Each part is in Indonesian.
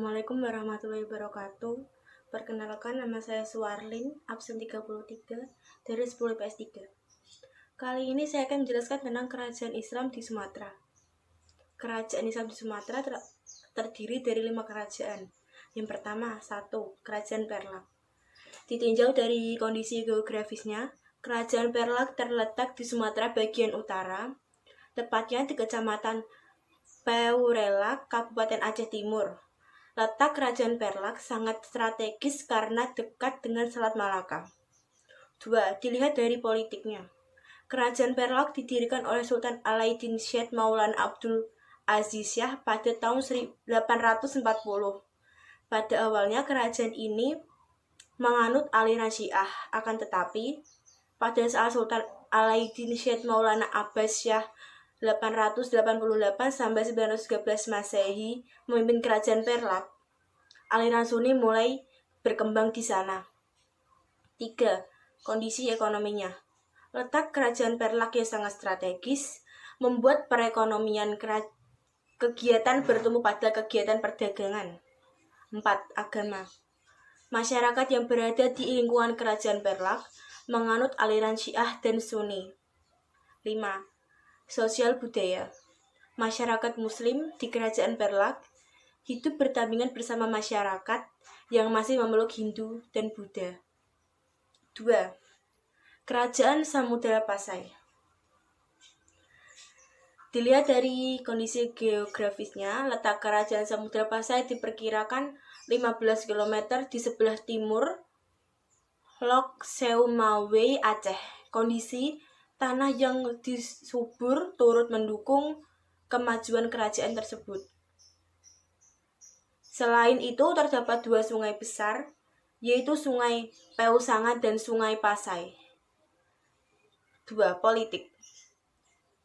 Assalamualaikum warahmatullahi wabarakatuh. Perkenalkan, nama saya Suarlin, absen 33 dari 10 IPS 3. Kali ini saya akan menjelaskan tentang kerajaan Islam di Sumatera. Kerajaan Islam di Sumatera terdiri dari 5 kerajaan. Yang pertama, 1. Kerajaan Perlak. Ditinjau dari kondisi geografisnya, Kerajaan Perlak terletak di Sumatera bagian utara, tepatnya di Kecamatan Peurelak, Kabupaten Aceh Timur. Letak Kerajaan Perlak sangat strategis karena dekat dengan Selat Malaka. 2. Dilihat dari politiknya. Kerajaan Perlak didirikan oleh Sultan Alaiddin Syed Maulana Abdul Aziz Shah pada tahun 1840. Pada awalnya kerajaan ini menganut aliran Syiah, akan tetapi pada saat Sultan Alaiddin Syed Maulana Abbas Shah 888 sampai 913 Masehi memimpin kerajaan Perlak, aliran Sunni mulai berkembang di sana. 3. Kondisi ekonominya. Letak kerajaan Perlak yang sangat strategis membuat perekonomian kegiatan bertumbuh pada kegiatan perdagangan. 4. Agama. Masyarakat yang berada di lingkungan kerajaan Perlak menganut aliran Syiah dan Sunni. 5. Sosial budaya. Masyarakat Muslim di kerajaan Perlak hidup berdampingan bersama masyarakat yang masih memeluk Hindu dan Buddha. 2. Kerajaan Samudra Pasai. Dilihat dari kondisi geografisnya, letak kerajaan Samudra Pasai diperkirakan 15 km di sebelah timur Lok Seumawe, Aceh. Kondisi tanah yang subur turut mendukung kemajuan kerajaan tersebut. Selain itu, terdapat 2 sungai besar, yaitu Sungai Peusangan dan Sungai Pasai. 2. Politik.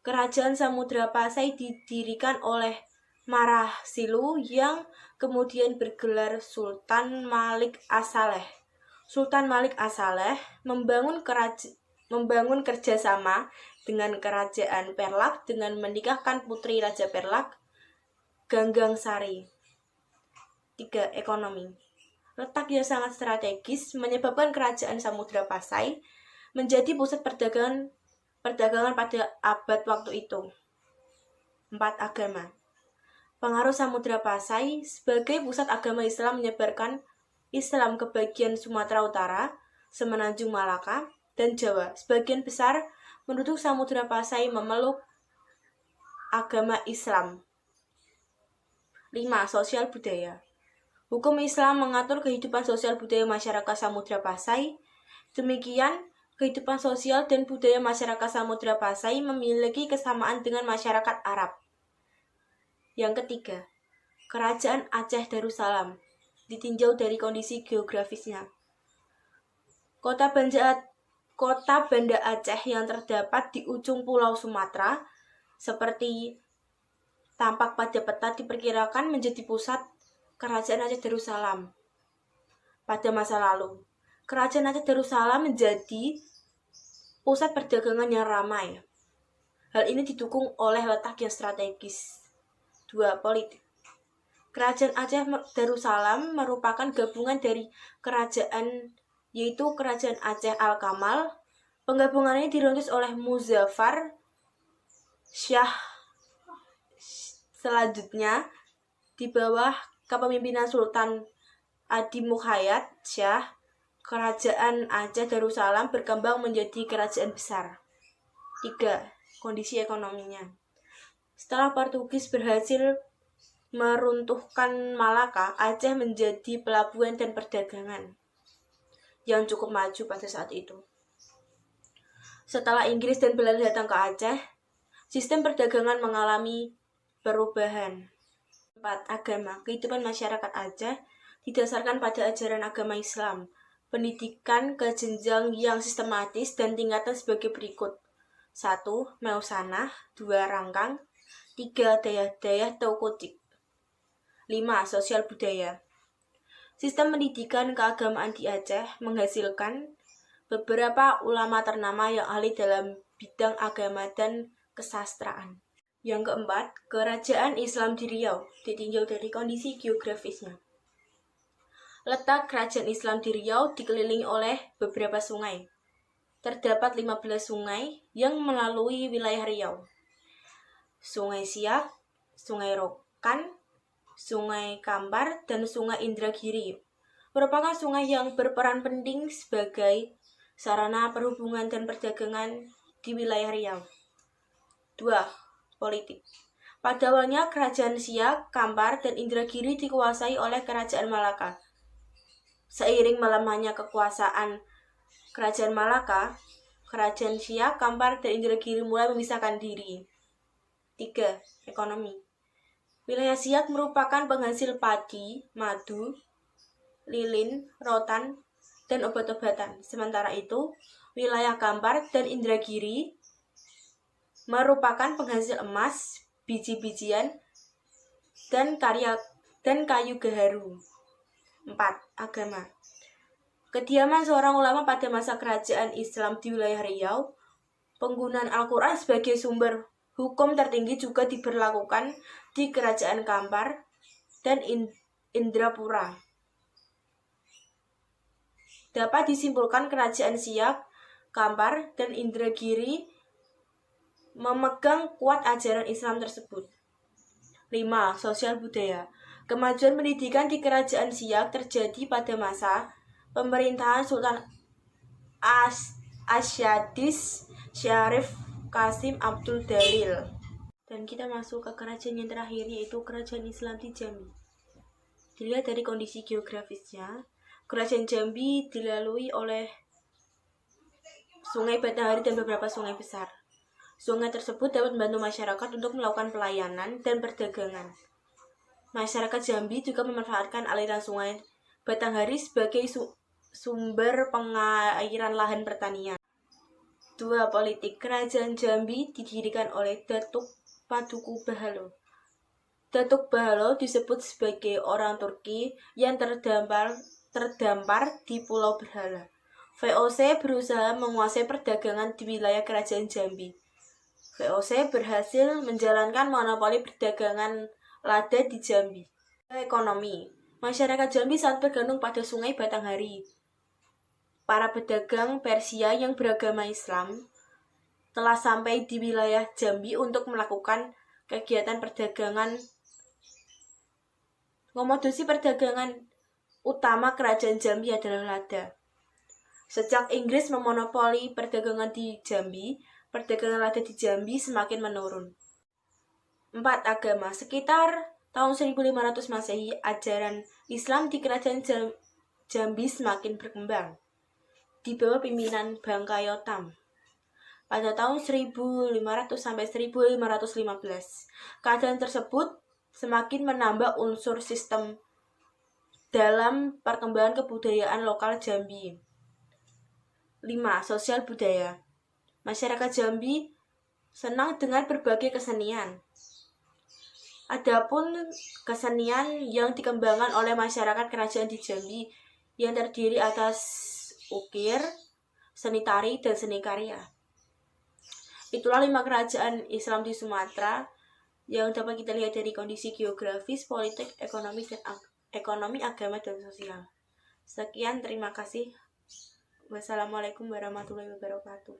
Kerajaan Samudra Pasai didirikan oleh Marahsilu yang kemudian bergelar Sultan Malik As-Saleh. Sultan Malik As-Saleh membangun kerjasama dengan kerajaan Perlak dengan menikahkan putri Raja Perlak, Ganggang Sari. 3. Ekonomi. Letak yang sangat strategis menyebabkan kerajaan Samudra Pasai menjadi pusat perdagangan pada abad waktu itu. 4. Agama. Pengaruh Samudra Pasai sebagai pusat agama Islam menyebarkan Islam ke bagian Sumatera Utara, Semenanjung Malaka, dan Jawa. Sebagian besar penduduk Samudra Pasai memeluk agama Islam. 5. Sosial budaya. Hukum Islam mengatur kehidupan sosial budaya masyarakat Samudra Pasai. Demikian, kehidupan sosial dan budaya masyarakat Samudra Pasai memiliki kesamaan dengan masyarakat Arab. Yang ketiga, Kerajaan Aceh Darussalam. Ditinjau dari kondisi geografisnya. Kota Banda Aceh yang terdapat di ujung pulau Sumatera, seperti tampak pada peta, diperkirakan menjadi pusat Kerajaan Aceh Darussalam. Pada masa lalu, Kerajaan Aceh Darussalam menjadi pusat perdagangan yang ramai. Hal ini didukung oleh letak yang strategis. 2. Politik. Kerajaan Aceh Darussalam merupakan gabungan dari kerajaan, yaitu Kerajaan Aceh Al-Kamal. Penggabungan ini dirintis oleh Muzaffar Shah. Selanjutnya, di bawah kepemimpinan Sultan Adi Mukhayat Shah, Kerajaan Aceh Darussalam berkembang menjadi kerajaan besar. 3. Kondisi ekonominya. Setelah Portugis berhasil meruntuhkan Malaka, Aceh menjadi pelabuhan dan perdagangan yang cukup maju pada saat itu. Setelah Inggris dan Belanda datang ke Aceh, sistem perdagangan mengalami perubahan. 4. Agama. Kehidupan masyarakat Aceh didasarkan pada ajaran agama Islam. Pendidikan ke jenjang yang sistematis dan tingkatan sebagai berikut. 1. Meusanah. 2. Rangkang. 3. Dayah Taukodik. 5. Sosial budaya. Sistem pendidikan keagamaan di Aceh menghasilkan beberapa ulama ternama yang ahli dalam bidang agama dan kesastraan. Yang keempat, Kerajaan Islam di Riau, ditinjau dari kondisi geografisnya. Letak kerajaan Islam di Riau dikelilingi oleh beberapa sungai. Terdapat 15 sungai yang melalui wilayah Riau. Sungai Siak, Sungai Rokan, Sungai Kampar, dan Sungai Indragiri merupakan sungai yang berperan penting sebagai sarana perhubungan dan perdagangan di wilayah Riau. 2. Politik. Pada awalnya kerajaan Siak, Kampar, dan Indragiri dikuasai oleh kerajaan Malaka. Seiring melemahnya kekuasaan kerajaan Malaka, kerajaan Siak, Kampar, dan Indragiri mulai memisahkan diri. 3. Ekonomi. Wilayah Siak merupakan penghasil padi, madu, lilin, rotan, dan obat-obatan. Sementara itu, wilayah Kampar dan Indragiri merupakan penghasil emas, biji-bijian, dan kayu gaharu. 4. Agama. Kediaman seorang ulama pada masa kerajaan Islam di wilayah Riau, penggunaan Al-Quran sebagai sumber hukum tertinggi juga diberlakukan di kerajaan Kampar dan Indrapura. Dapat disimpulkan kerajaan Siak, Kampar, dan Indragiri memegang kuat ajaran Islam tersebut. 5. Sosial budaya. Kemajuan pendidikan di kerajaan Siak terjadi pada masa pemerintahan Sultan Asyadis Syarif Qasim Abdul Dalil. Dan kita masuk ke kerajaan yang terakhir, yaitu kerajaan Islam di Jambi. Dilihat dari kondisi geografisnya, kerajaan Jambi dilalui oleh Sungai Batanghari dan beberapa sungai besar. Sungai tersebut dapat membantu masyarakat untuk melakukan pelayanan dan perdagangan. Masyarakat Jambi juga memanfaatkan aliran sungai Batanghari sebagai sumber pengairan lahan pertanian. 2. Politik. Kerajaan Jambi didirikan oleh Datuk Paduku Bahalo. Datuk Bahalo disebut sebagai orang Turki yang terdampar di Pulau Berhala. VOC berusaha menguasai perdagangan di wilayah kerajaan Jambi. VOC berhasil menjalankan monopoli perdagangan lada di Jambi. Ekonomi. Masyarakat Jambi sangat bergantung pada Sungai Batanghari. Para pedagang Persia yang beragama Islam telah sampai di wilayah Jambi untuk melakukan kegiatan perdagangan. Komoditi perdagangan utama kerajaan Jambi adalah lada. Sejak Inggris memonopoli perdagangan di Jambi, perdagangan lada di Jambi semakin menurun. 4. Agama. Sekitar tahun 1500 Masehi, ajaran Islam di kerajaan Jambi semakin berkembang di bawah pimpinan Bangkayotam. Pada tahun 1500 sampai 1515, keadaan tersebut semakin menambah unsur sistem dalam perkembangan kebudayaan lokal Jambi. 5. Sosial budaya. Masyarakat Jambi senang dengan berbagai kesenian. Adapun kesenian yang dikembangkan oleh masyarakat kerajaan di Jambi yang terdiri atas ukir, seni tari, dan seni karya. Itulah 5 kerajaan Islam di Sumatera yang dapat kita lihat dari kondisi geografis, politik, ekonomi, agama, dan sosial. Sekian, terima kasih. Wassalamualaikum warahmatullahi wabarakatuh.